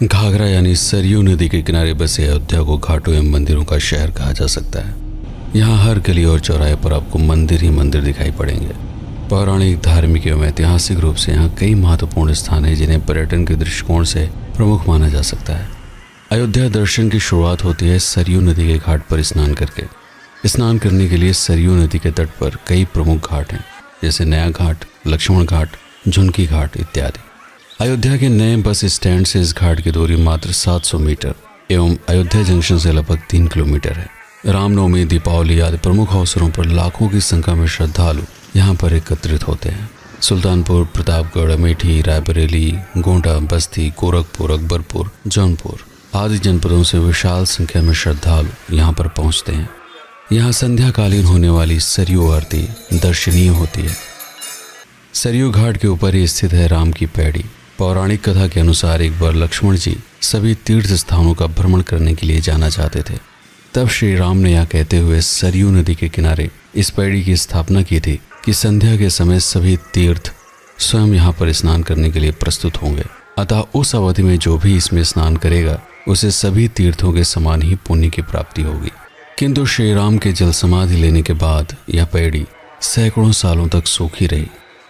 घाघरा यानी सरयू नदी के किनारे बसे अयोध्या को घाटों एवं मंदिरों का शहर कहा जा सकता है। यहाँ हर गली और चौराहे पर आपको मंदिर ही मंदिर दिखाई पड़ेंगे। पौराणिक, धार्मिक एवं ऐतिहासिक रूप से यहाँ कई महत्वपूर्ण स्थान हैं जिन्हें पर्यटन के दृष्टिकोण से प्रमुख माना जा सकता है। अयोध्या दर्शन की शुरुआत होती है सरयू नदी के घाट पर स्नान करके। स्नान करने के लिए सरयू नदी के तट पर कई प्रमुख घाट हैं, जैसे नया घाट, लक्ष्मण घाट, झुनकी घाट इत्यादि। अयोध्या के नए बस स्टैंड से इस घाट की दूरी मात्र 700 मीटर एवं अयोध्या जंक्शन से लगभग 3 किलोमीटर है। रामनवमी, दीपावली आदि प्रमुख अवसरों पर लाखों की संख्या में श्रद्धालु यहाँ पर एकत्रित होते हैं। सुल्तानपुर, प्रतापगढ़, अमेठी, रायबरेली, गोंडा, बस्ती, गोरखपुर, अकबरपुर, जौनपुर आदि जनपदों से विशाल संख्या में श्रद्धालु यहाँ पर पहुँचते हैं। यहाँ संध्याकालीन होने वाली सरयू आरती दर्शनीय होती है। सरयू घाट के ऊपर ही स्थित है राम की पैड़ी। पौराणिक कथा के अनुसार एक बार लक्ष्मण जी सभी तीर्थ स्थानों का भ्रमण करने के लिए जाना चाहते थे। तब श्री राम ने यह कहते हुए सरयू नदी के किनारे इस पैड़ी की स्थापना की थी कि संध्या के समय सभी तीर्थ स्वयं यहाँ पर स्नान करने के लिए प्रस्तुत होंगे। अतः उस अवधि में जो भी इसमें स्नान करेगा उसे सभी तीर्थों के समान ही पुण्य की प्राप्ति होगी। किंतु श्री राम के जल समाधि लेने के बाद यह पैड़ी सैकड़ों सालों तक सूखी रही।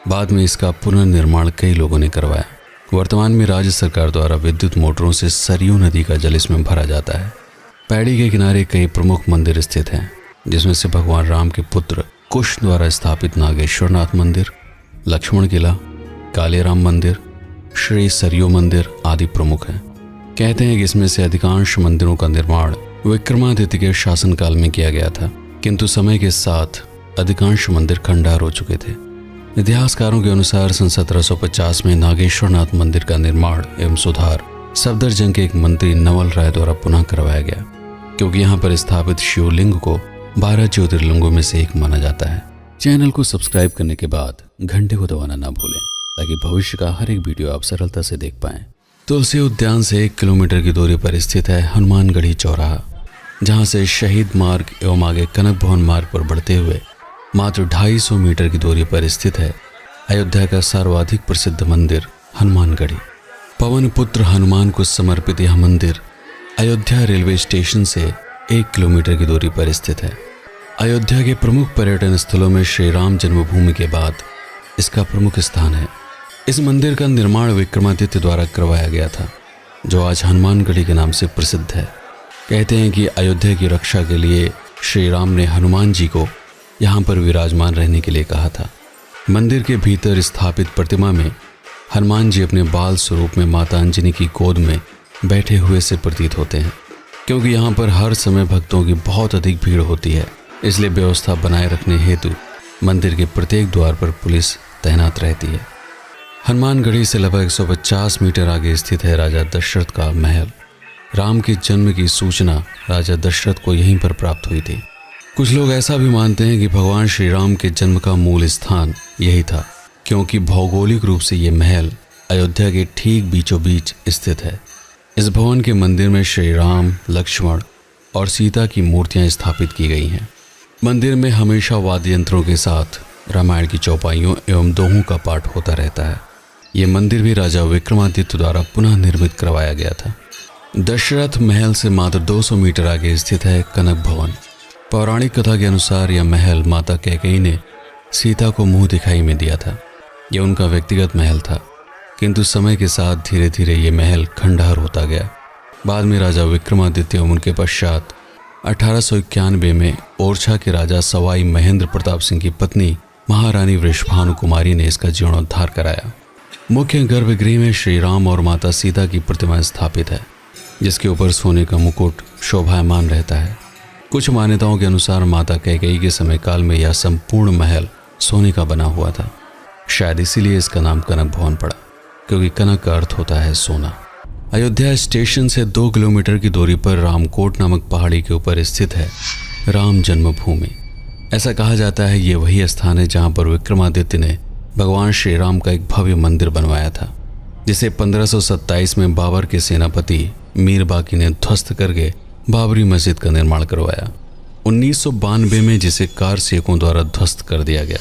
बाद में इसका पुनर्निर्माण कई लोगों ने करवाया। वर्तमान में राज्य सरकार द्वारा विद्युत मोटरों से सरयू नदी का जल इसमें भरा जाता है। पैड़ी के किनारे कई प्रमुख मंदिर स्थित हैं, जिसमें से भगवान राम के पुत्र कुश द्वारा स्थापित नागेश्वरनाथ मंदिर, लक्ष्मण किला, कालेराम मंदिर, श्री सरयू मंदिर आदि प्रमुख हैं। कहते हैं कि इसमें से अधिकांश मंदिरों का निर्माण विक्रमादित्य के शासनकाल में किया गया था, किंतु समय के साथ अधिकांश मंदिर खंडहर हो चुके थे। इतिहासकारों के अनुसार सन 1750 में नागेश्वरनाथ मंदिर का निर्माण एवं सुधार सफदरजंग के एक मंत्री नवल राय द्वारा पुनः करवाया गया, क्योंकि यहाँ पर स्थापित शिवलिंग को 12 ज्योतिर्लिंगों में से एक माना जाता है। चैनल को सब्सक्राइब करने के बाद घंटे को दबाना ना भूलें, ताकि भविष्य का हर एक वीडियो आप सरलता से देख पाएं। तुलसी उद्यान से 1 किलोमीटर की दूरी पर स्थित है हनुमानगढ़ी चौराहा, जहाँ से शहीद मार्ग एवं आगे कनक भवन मार्ग पर बढ़ते हुए मात्र 250 मीटर की दूरी पर स्थित है अयोध्या का सर्वाधिक प्रसिद्ध मंदिर हनुमानगढ़ी। पवन पुत्र हनुमान को समर्पित यह मंदिर अयोध्या रेलवे स्टेशन से 1 किलोमीटर की दूरी पर स्थित है। अयोध्या के प्रमुख पर्यटन स्थलों में श्री राम जन्मभूमि के बाद इसका प्रमुख स्थान है। इस मंदिर का निर्माण विक्रमादित्य द्वारा करवाया गया था, जो आज हनुमानगढ़ी के नाम से प्रसिद्ध है। कहते हैं कि अयोध्या की रक्षा के लिए श्री राम ने हनुमान जी को यहाँ पर विराजमान रहने के लिए कहा था। मंदिर के भीतर स्थापित प्रतिमा में हनुमान जी अपने बाल स्वरूप में माता अंजनी की गोद में बैठे हुए से प्रतीत होते हैं। क्योंकि यहाँ पर हर समय भक्तों की बहुत अधिक भीड़ होती है, इसलिए व्यवस्था बनाए रखने हेतु मंदिर के प्रत्येक द्वार पर पुलिस तैनात रहती है। हनुमानगढ़ी से लगभग 150 मीटर आगे स्थित है राजा दशरथ का महल। राम के जन्म की सूचना राजा दशरथ को यहीं पर प्राप्त हुई थी। कुछ लोग ऐसा भी मानते हैं कि भगवान श्री राम के जन्म का मूल स्थान यही था, क्योंकि भौगोलिक रूप से ये महल अयोध्या के ठीक बीचों बीच स्थित है। इस भवन के मंदिर में श्री राम, लक्ष्मण और सीता की मूर्तियां स्थापित की गई हैं। मंदिर में हमेशा वाद्य यंत्रों के साथ रामायण की चौपाइयों एवं दोहों का पाठ होता रहता है। ये मंदिर भी राजा विक्रमादित्य द्वारा पुनः निर्मित करवाया गया था। दशरथ महल से मात्र 200 मीटर आगे स्थित है कनक भवन। पौराणिक कथा के अनुसार यह महल माता कैकेयी ने सीता को मुंह दिखाई में दिया था। यह उनका व्यक्तिगत महल था, किंतु समय के साथ धीरे धीरे ये महल खंडहर होता गया। बाद में राजा विक्रमादित्य एवं उनके पश्चात 1891 में ओरछा के राजा सवाई महेंद्र प्रताप सिंह की पत्नी महारानी वृषभानु कुमारी ने इसका जीर्णोद्धार कराया। मुख्य गर्भगृह में श्री राम और माता सीता की प्रतिमा स्थापित है, जिसके ऊपर सोने का मुकुट शोभायमान रहता है। कुछ मान्यताओं के अनुसार माता कैकेयी के समय काल में यह संपूर्ण महल सोने का बना हुआ था। शायद इसीलिए इसका नाम कनक भवन पड़ा, क्योंकि कनक का अर्थ होता है सोना। अयोध्या स्टेशन से 2 किलोमीटर की दूरी पर रामकोट नामक पहाड़ी के ऊपर स्थित है राम जन्मभूमि। ऐसा कहा जाता है ये वही स्थान है जहाँ पर विक्रमादित्य ने भगवान श्री राम का एक भव्य मंदिर बनवाया था, जिसे 1527 में बाबर के सेनापति मीर बाकी ने ध्वस्त करके बाबरी मस्जिद का निर्माण करवाया। 1992 में जिसे कार सेवकों द्वारा ध्वस्त कर दिया गया।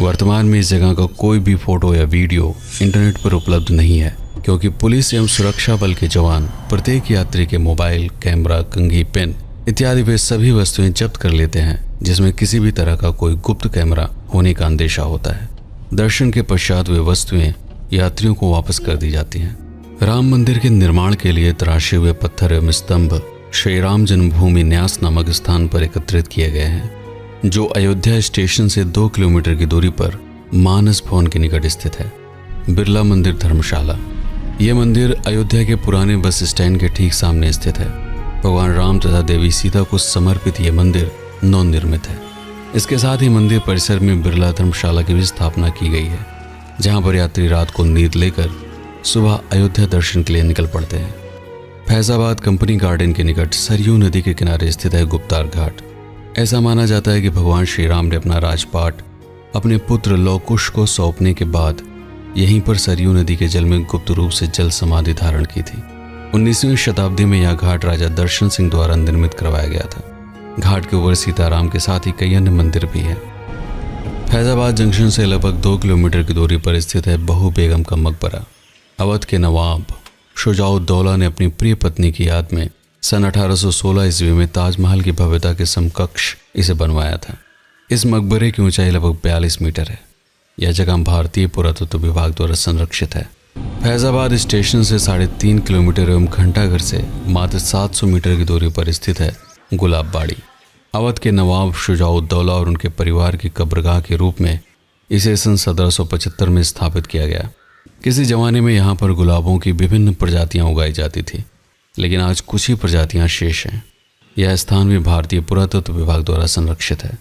वर्तमान में इस जगह का कोई भी फोटो या वीडियो इंटरनेट पर उपलब्ध नहीं है। क्योंकि पुलिस एवं सुरक्षा बल के जवान प्रत्येक यात्री के मोबाइल, कैमरा, कंघी, पेन इत्यादि वे सभी वस्तुएं जब्त कर लेते हैं जिसमें किसी भी तरह का कोई गुप्त कैमरा होने का अंदेशा होता है। दर्शन के पश्चात वे वस्तुएं यात्रियों को वापस कर दी जाती हैं। राम मंदिर के निर्माण के लिए तराशे हुए पत्थर एवं स्तंभ श्री राम जन्मभूमि न्यास नामक स्थान पर एकत्रित किए गए हैं, जो अयोध्या स्टेशन से 2 किलोमीटर की दूरी पर मानस भवन के निकट स्थित है। बिरला मंदिर धर्मशाला। यह मंदिर अयोध्या के पुराने बस स्टैंड के ठीक सामने स्थित है। भगवान राम तथा देवी सीता को समर्पित यह मंदिर नवनिर्मित है। इसके साथ ही मंदिर परिसर में बिरला धर्मशाला की भी स्थापना की गई है, जहां पर यात्री रात को नींद लेकर सुबह अयोध्या दर्शन के लिए निकल पड़ते हैं। फैजाबाद कंपनी गार्डन के निकट सरयू नदी के किनारे स्थित है गुप्तार घाट। ऐसा माना जाता है कि भगवान श्री राम ने अपना राजपाट अपने पुत्र लव कुश को सौंपने के बाद यहीं पर सरयू नदी के जल में गुप्त रूप से जल समाधि धारण की थी। 19वीं शताब्दी में यह घाट राजा दर्शन सिंह द्वारा निर्मित करवाया गया था। घाट के ऊपर सीताराम के साथ ही कई अन्य मंदिर भी हैं। फैजाबाद जंक्शन से लगभग 2 किलोमीटर की दूरी पर स्थित है बहू बेगम का मकबरा। अवध के नवाब शुजाउद्दौला ने अपनी प्रिय पत्नी की याद में सन 1816 ईस्वी में ताजमहल की भव्यता के समकक्ष इसे बनवाया था। इस मकबरे की ऊंचाई लगभग 42 मीटर है। यह जगह भारतीय पुरातत्व विभाग द्वारा संरक्षित है। फैजाबाद स्टेशन से 3.5 किलोमीटर एवं घंटाघर से मात्र 700 मीटर की दूरी पर स्थित है गुलाब बाड़ी। अवध के नवाब शुजाउद्दौला और उनके परिवार की कब्रगाह के रूप में इसे सन 1775 में स्थापित किया गया। किसी जमाने में यहाँ पर गुलाबों की विभिन्न प्रजातियाँ उगाई जाती थी, लेकिन आज कुछ ही प्रजातियाँ शेष हैं। यह स्थान भी भारतीय पुरातत्व विभाग द्वारा संरक्षित है।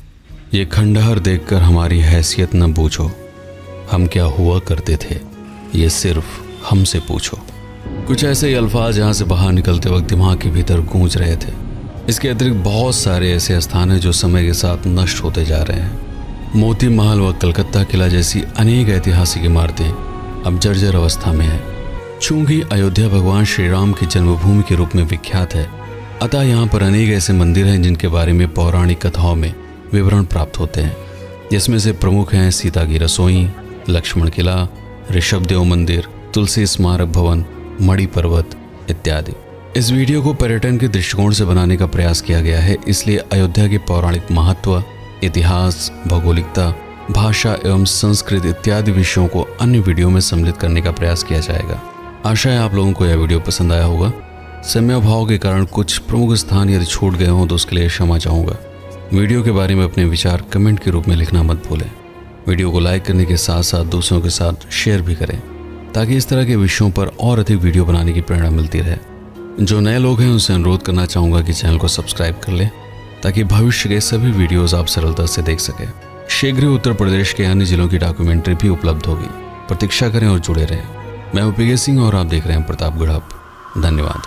ये खंडहर देखकर हमारी हैसियत न पूछो, हम क्या हुआ करते थे, ये सिर्फ हमसे पूछो। कुछ ऐसे ही अल्फाज यहाँ से बाहर निकलते वक्त दिमाग के भीतर गूंज रहे थे। इसके अतिरिक्त बहुत सारे ऐसे स्थान हैं जो समय के साथ नष्ट होते जा रहे हैं। मोती महल व कलकत्ता किला जैसी अनेक ऐतिहासिक इमारतें अब जर्जर अवस्था में है। चूंकि अयोध्या भगवान श्री राम की जन्मभूमि के रूप में विख्यात है, अतः यहाँ पर अनेक ऐसे मंदिर हैं जिनके बारे में पौराणिक कथाओं में विवरण प्राप्त होते हैं, जिसमें से प्रमुख हैं सीता की रसोई, लक्ष्मण किला, ऋषभदेव मंदिर, तुलसी स्मारक भवन, मणि पर्वत इत्यादि। इस वीडियो को पर्यटन के दृष्टिकोण से बनाने का प्रयास किया गया है, इसलिए अयोध्या के पौराणिक महत्व, इतिहास, भौगोलिकता, भाषा एवं संस्कृत इत्यादि विषयों को अन्य वीडियो में सम्मिलित करने का प्रयास किया जाएगा। आशा है आप लोगों को यह वीडियो पसंद आया होगा। समय अभाव के कारण कुछ प्रमुख स्थान यदि छूट गए हों तो उसके लिए क्षमा चाहूँगा। वीडियो के बारे में अपने विचार कमेंट के रूप में लिखना मत भूलें। वीडियो को लाइक करने के साथ साथ दूसरों के साथ शेयर भी करें, ताकि इस तरह के विषयों पर और अधिक वीडियो बनाने की प्रेरणा मिलती रहे। जो नए लोग हैं उनसे अनुरोध करना चाहूँगा कि चैनल को सब्सक्राइब कर लें, ताकि भविष्य के सभी वीडियोस आप सरलता से देख सकें। शीघ्र ही उत्तर प्रदेश के अन्य जिलों की डॉक्यूमेंट्री भी उपलब्ध होगी। प्रतीक्षा करें और जुड़े रहें। मैं पीके सिंह और आप देख रहे हैं प्रतापगढ़। धन्यवाद।